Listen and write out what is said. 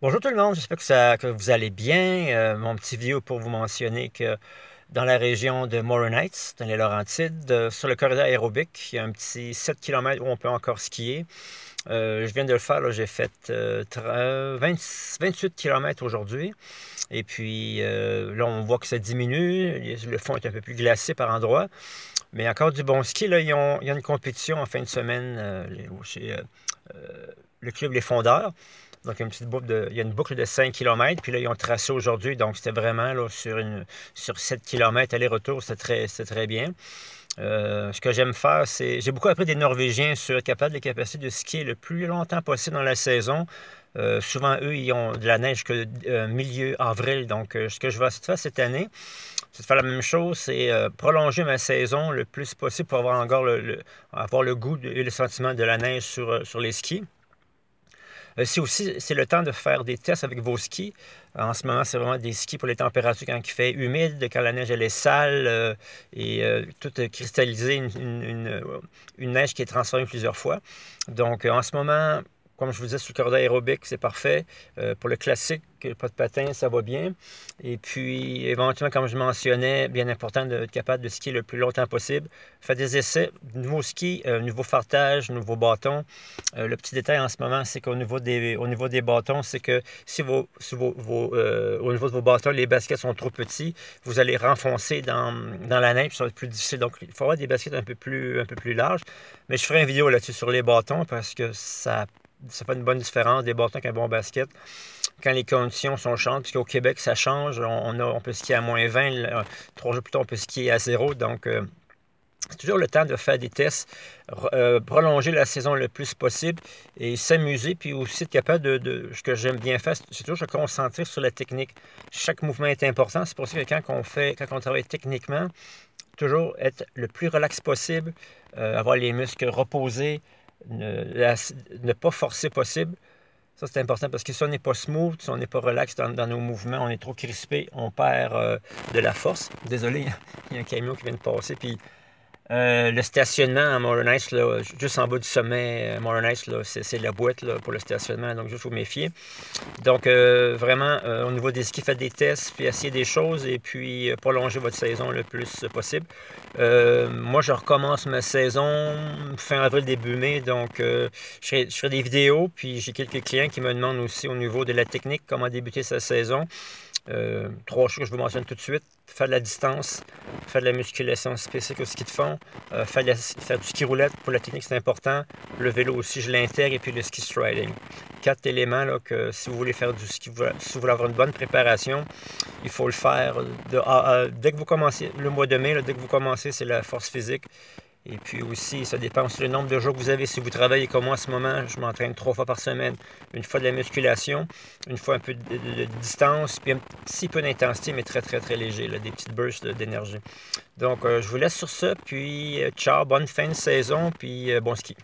Bonjour tout le monde, j'espère que vous allez bien. Mon petit vidéo pour vous mentionner que dans la région de Morin Heights, dans les Laurentides, sur le corridor aérobique, il y a un petit 7 km où on peut encore skier. Je viens de le faire, j'ai fait 28 km aujourd'hui. Et puis là, on voit que ça diminue, le fond est un peu plus glacé par endroits. Mais encore du bon ski, là, il y a une compétition en fin de semaine chez le club Les Fondeurs. Donc, il y a une boucle de 5 km, puis là, ils ont tracé aujourd'hui, donc c'était vraiment là, sur 7 km aller-retour, c'était très bien. Ce que j'aime faire, c'est. J'ai beaucoup appris des Norvégiens sur être capable de capacité de skier le plus longtemps possible dans la saison. Souvent, eux, ils ont de la neige que milieu avril. Donc, ce que je vais essayer de faire cette année, c'est de faire la même chose, c'est prolonger ma saison le plus possible pour avoir encore avoir le goût et le sentiment de la neige sur les skis. C'est aussi, c'est le temps de faire des tests avec vos skis. En ce moment, c'est vraiment des skis pour les températures quand il fait humide, quand la neige elle est sale tout cristallisé, une neige qui est transformée plusieurs fois. Donc, en ce moment, comme je vous disais, sur le corridor aérobique, c'est parfait. Pour le classique, pas de patin, ça va bien. Et puis, éventuellement, comme je mentionnais, bien important d'être capable de skier le plus longtemps possible. Faire des essais, nouveaux skis, nouveau fartage, nouveau bâton. Le petit détail en ce moment, c'est au niveau des bâtons, c'est que si au niveau de vos bâtons, les baskets sont trop petits, vous allez renfoncer dans la neige, ça va être plus difficile. Donc, il faut avoir des baskets un peu plus larges. Mais je ferai une vidéo là-dessus sur les bâtons parce que ça fait une bonne différence des bâtons qu'un bon basket. Quand les conditions sont changeantes, puisqu'au Québec, ça change. On peut skier à -20. 3 jours plus tard, on peut skier à 0. Donc, c'est toujours le temps de faire des tests, prolonger la saison le plus possible et s'amuser, puis aussi être capable ce que j'aime bien faire, c'est toujours se concentrer sur la technique. Chaque mouvement est important. C'est pour ça que quand on travaille techniquement, toujours être le plus relax possible, avoir les muscles reposés, ne pas forcer possible. Ça, c'est important parce que si on n'est pas smooth, si on n'est pas relax dans nos mouvements, on est trop crispé, on perd de la force. Désolé, il y a un camion qui vient de passer, puis le stationnement à Morin Heights, là, juste en bas du sommet, Morin Heights, c'est la boîte là, pour le stationnement, donc juste vous méfier. Donc, vraiment, au niveau des skis, faites des tests, puis essayez des choses, et puis prolongez votre saison le plus possible. Moi, je recommence ma saison fin avril, début mai, donc je ferai des vidéos, puis j'ai quelques clients qui me demandent aussi au niveau de la technique, comment débuter sa saison. 3 choses que je vous mentionne tout de suite. Faire de la distance, faire de la musculation spécifique au ski de fond, faire du ski roulette pour la technique, c'est important. Le vélo aussi, je l'intègre, et puis le ski striding. 4 éléments là, que si vous voulez faire du ski, si vous voulez avoir une bonne préparation, il faut le faire dès que vous commencez, le mois de mai, là, dès que vous commencez, c'est la force physique. Et puis aussi, ça dépend aussi du nombre de jours que vous avez. Si vous travaillez comme moi en ce moment, je m'entraîne 3 fois par semaine. Une fois de la musculation, une fois un peu de distance, puis un petit peu d'intensité, mais très, très, très léger, là, des petites bursts d'énergie. Donc, je vous laisse sur ça, puis ciao, bonne fin de saison, puis bon ski.